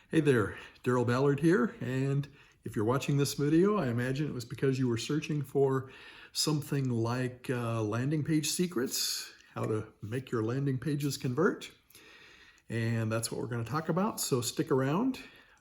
Hey there, Daryl Ballard here, and if you're watching this video, I imagine it was because you were searching for something like landing page secrets, how to make your landing pages convert, and that's what we're going to talk about, so stick around.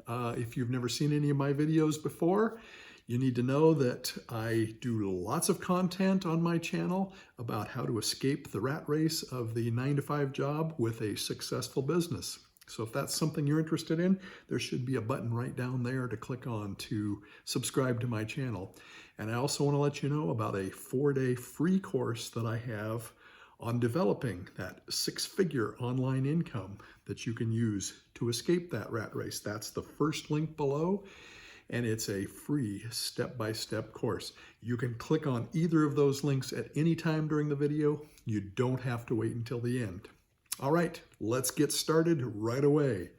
If you've never seen any of my videos before, you need to know that I do lots of content on my channel about how to escape the rat race of the 9-to-5 job with a successful business. So if that's something you're interested in, there should be a button right down there to click on to subscribe to my channel. And I also want to let you know about a 4-day free course that I have on developing that 6-figure online income that you can use to escape that rat race. That's the first link below, and it's a free step-by-step course. You can click on either of those links at any time during the video. You don't have to wait until the end. All right, let's get started right away.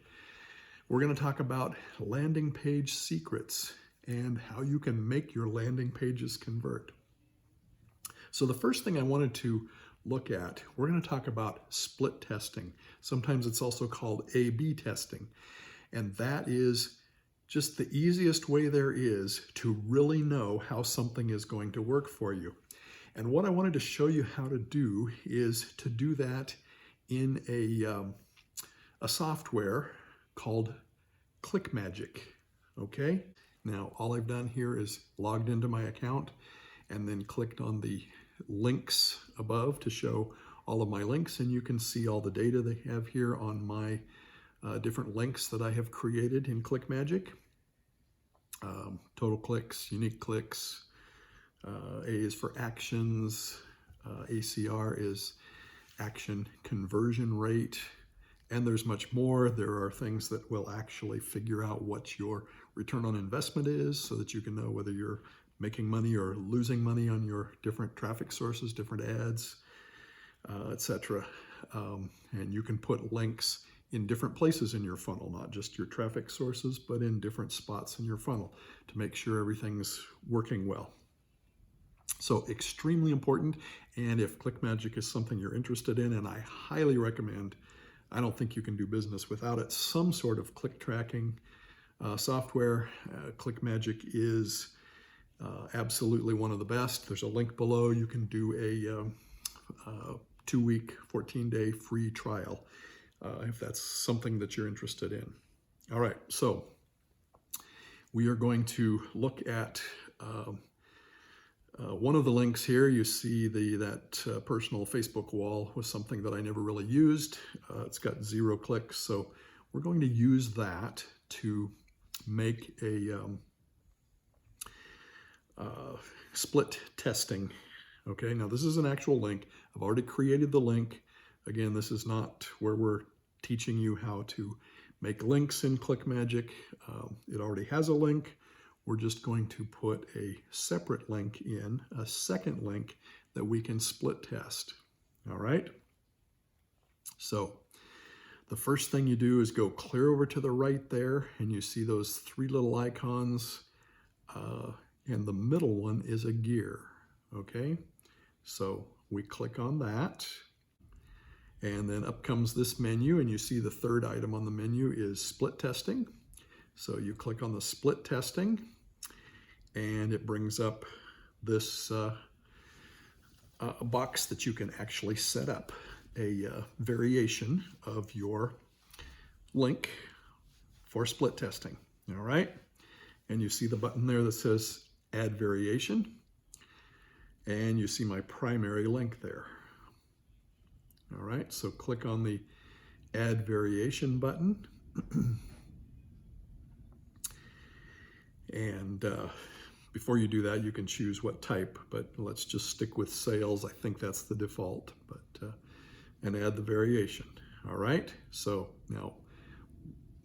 We're going to talk about landing page secrets and how you can make your landing pages convert. So the first thing I wanted to look at, we're going to talk about split testing. Sometimes it's also called A/B testing. And that is just the easiest way there is to really know how something is going to work for you. And what I wanted to show you how to do is to do that in a software called ClickMagick, okay? Now, all I've done here is logged into my account and then clicked on the links above to show all of my links, and you can see all the data they have here on my different links that I have created in ClickMagick. Total clicks, unique clicks, A is for actions, ACR is action conversion rate, and there's much more. There are things that will actually figure out what your return on investment is so that you can know whether you're making money or losing money on your different traffic sources, different ads, etc. And you can put links in different places in your funnel, not just your traffic sources, but in different spots in your funnel to make sure everything's working well. So extremely important, and if ClickMagick is something you're interested in, and I highly recommend, I don't think you can do business without it, some sort of click tracking software. ClickMagick is absolutely one of the best. There's a link below. You can do a 2-week, 14-day free trial if that's something that you're interested in. All right, so we are going to look at one of the links here. You see that personal Facebook wall was something that I never really used. It's got 0 clicks, so we're going to use that to make a split testing. Okay, now this is an actual link. I've already created the link. Again, this is not where we're teaching you how to make links in ClickMagick. It already has a link. We're just going to put a separate link in, a second link that we can split test. All right? So the first thing you do is go clear over to the right there, and you see those 3 little icons, and the middle one is a gear. Okay? So we click on that, and then up comes this menu, and you see the third item on the menu is split testing. So you click on the split testing, and it brings up this box that you can actually set up a variation of your link for split testing. All right, and you see the button there that says add variation, and you see my primary link there. All right, so click on the add variation button, and before you do that, you can choose what type, but let's just stick with sales. I think that's the default, but and add the variation. All right, so now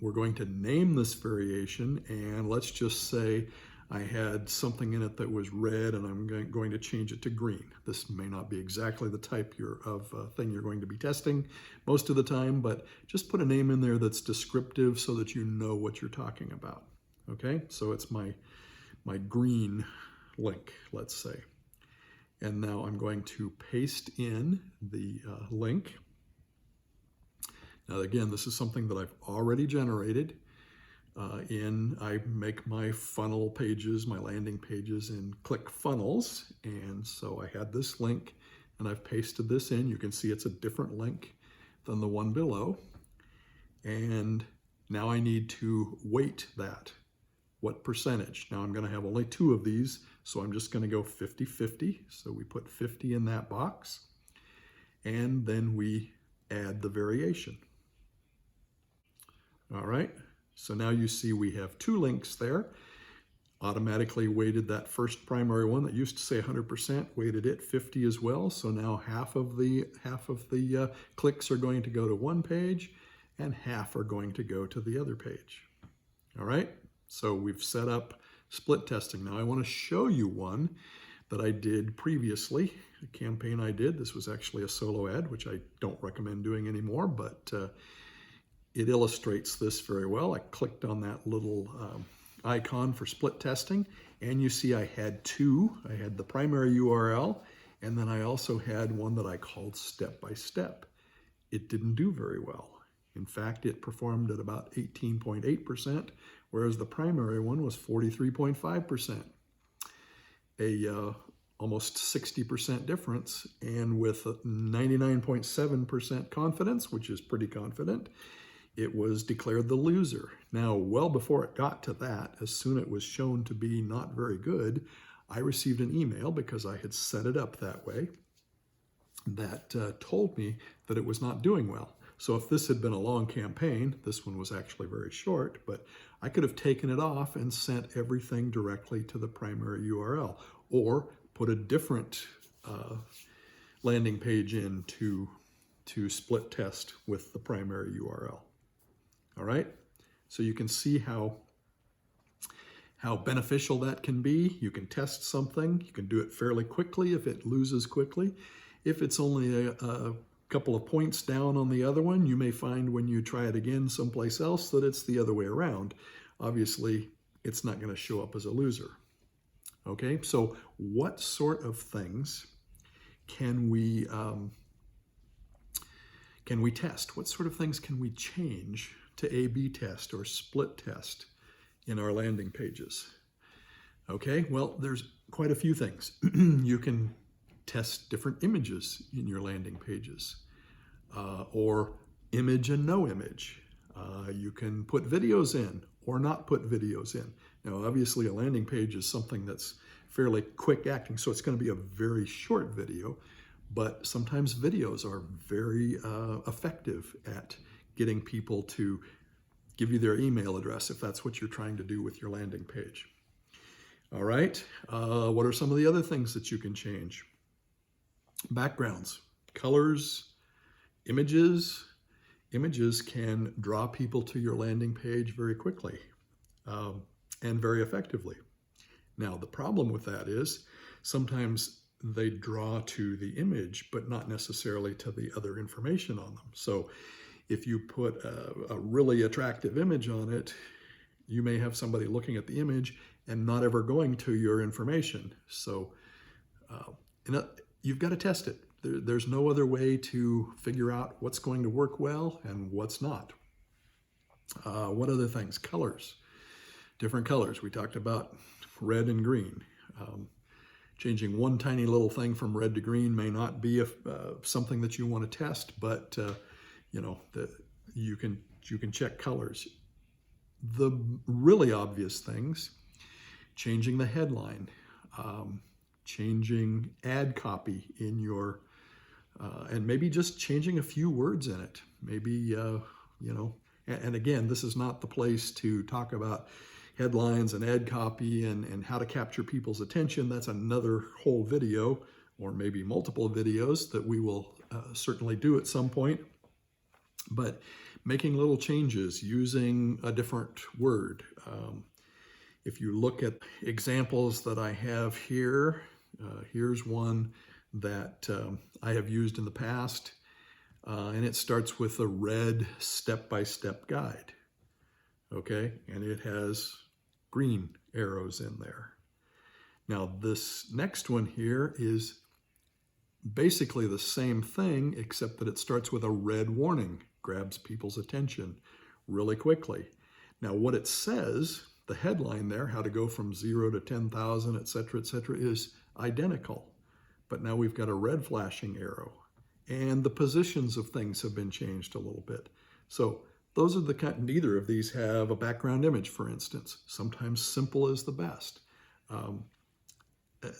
we're going to name this variation, and let's just say I had something in it that was red, and I'm going to change it to green. This may not be exactly the type of thing you're going to be testing most of the time, but just put a name in there that's descriptive so that you know what you're talking about. Okay, so it's my green link, let's say. And now I'm going to paste in the link. Now again, this is something that I've already generated. I make my funnel pages, my landing pages in ClickFunnels. And so I had this link and I've pasted this in. You can see it's a different link than the one below. And now I need to weight that. What percentage? Now I'm going to have only 2 of these, so I'm just going to go 50-50. So we put 50 in that box, and then we add the variation. All right, so now you see we have 2 links there. Automatically weighted that first primary one that used to say 100%, weighted it 50 as well. So now half of the clicks are going to go to one page, and half are going to go to the other page. All right, so we've set up split testing. Now I want to show you one that I did previously, a campaign I did. This was actually a solo ad, which I don't recommend doing anymore, but it illustrates this very well. I clicked on that little icon for split testing, and you see I had 2. I had the primary URL, and then I also had one that I called step by step. It didn't do very well. In fact, it performed at about 18.8%, whereas the primary one was 43.5%. Almost 60% difference, and with 99.7% confidence, which is pretty confident, it was declared the loser. Now, well before it got to that, as soon as it was shown to be not very good, I received an email, because I had set it up that way, that told me that it was not doing well. So if this had been a long campaign, this one was actually very short, but I could have taken it off and sent everything directly to the primary URL, or put a different landing page in to split test with the primary URL. All right, so you can see how beneficial that can be. You can test something, you can do it fairly quickly if it loses quickly. If it's only a couple of points down on the other one, you may find when you try it again someplace else that it's the other way around. Obviously, it's not going to show up as a loser. Okay, so what sort of things can we test? What sort of things can we change to A/B test or split test in our landing pages? Okay, well, there's quite a few things. You can test different images in your landing pages, or image and no image. You can put videos in or not put videos in. Now, obviously, a landing page is something that's fairly quick acting, so it's going to be a very short video, but sometimes videos are very effective at getting people to give you their email address if that's what you're trying to do with your landing page. All right, what are some of the other things that you can change? Backgrounds, colors, images. Images can draw people to your landing page very quickly and very effectively. Now, the problem with that is sometimes they draw to the image, but not necessarily to the other information on them. So if you put a really attractive image on it, you may have somebody looking at the image and not ever going to your information. So you've got to test it. There's no other way to figure out what's going to work well and what's not. What other things? Colors. Different colors. We talked about red and green. Changing one tiny little thing from red to green may not be something that you want to test, but you can check colors. The really obvious things: changing the headline, changing ad copy in your, and maybe just changing a few words in it. Maybe and again, this is not the place to talk about headlines and ad copy and how to capture people's attention. That's another whole video, or maybe multiple videos that we will certainly do at some point. But making little changes, using a different word. If you look at examples that I have here, here's one that I have used in the past, and it starts with a red step-by-step guide. Okay, and it has green arrows in there. Now, this next one here is basically the same thing, except that it starts with a red warning, grabs people's attention really quickly. Now what it says, the headline there, how to go from 0 to 10,000, etc., is identical. But now we've got a red flashing arrow, and the positions of things have been changed a little bit. So those are the kind, neither of these have a background image, for instance. Sometimes simple is the best.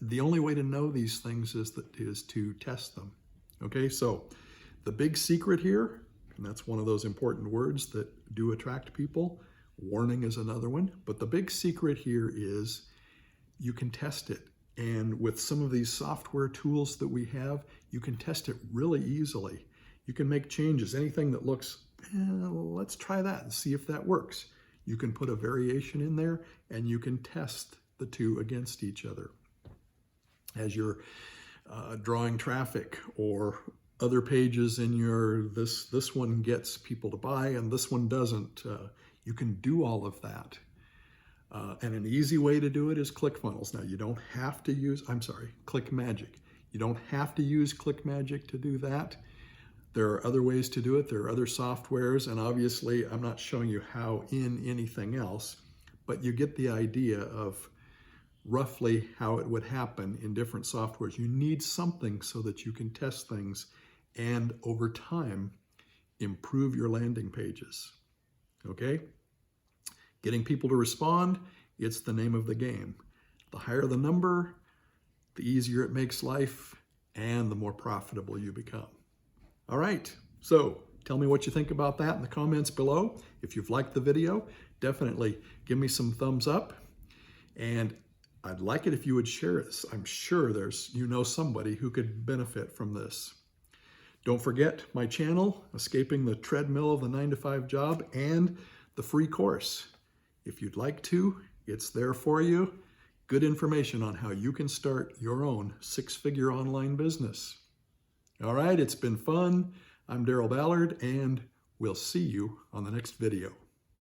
The only way to know these things is to test them. Okay, so the big secret here, and that's one of those important words that do attract people. Warning is another one. But the big secret here is you can test it. And with some of these software tools that we have, you can test it really easily. You can make changes. Anything that looks, let's try that and see if that works. You can put a variation in there and you can test the two against each other. As you're drawing traffic or other pages in your, this one gets people to buy and this one doesn't, you can do all of that. And an easy way to do it is ClickFunnels. Now you don't have to use, ClickMagick. You don't have to use ClickMagick to do that. There are other ways to do it. There are other softwares, and obviously I'm not showing you how in anything else, but you get the idea of roughly how it would happen in different softwares. You need something so that you can test things and over time improve your landing pages. Okay? Getting people to respond, it's the name of the game. The higher the number, the easier it makes life, and the more profitable you become. All right, so tell me what you think about that in the comments below. If you've liked the video, definitely give me some thumbs up. And I'd like it if you would share this. I'm sure you know somebody who could benefit from this. Don't forget my channel, Escaping the Treadmill of the 9-to-5 Job, and the free course. If you'd like to, it's there for you. Good information on how you can start your own 6-figure online business. All right, it's been fun. I'm Daryl Ballard, and we'll see you on the next video.